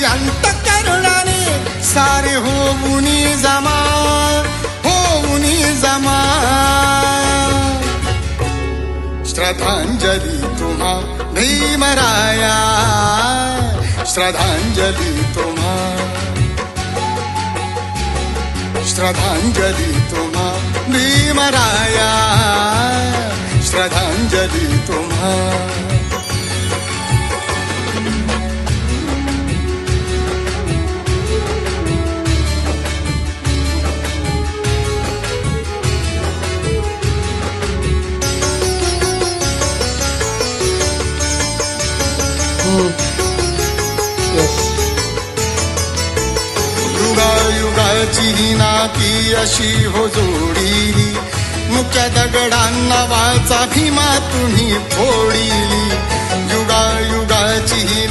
अंतःकरणाने सारे होऊनी जमा, होऊनी जमा. श्रद्धांजली तुम्हा भीमराया, श्रद्धांजली तुम्हा, श्रद्धांजली तुम्हा भीमराया, श्रद्धांजली तुम्हा. युगायुगाची ही नाती अशी हो जोडीली, मुख्य दगडांना वाचा भीमा तुम्ही फोडीली. युगायुगाची ही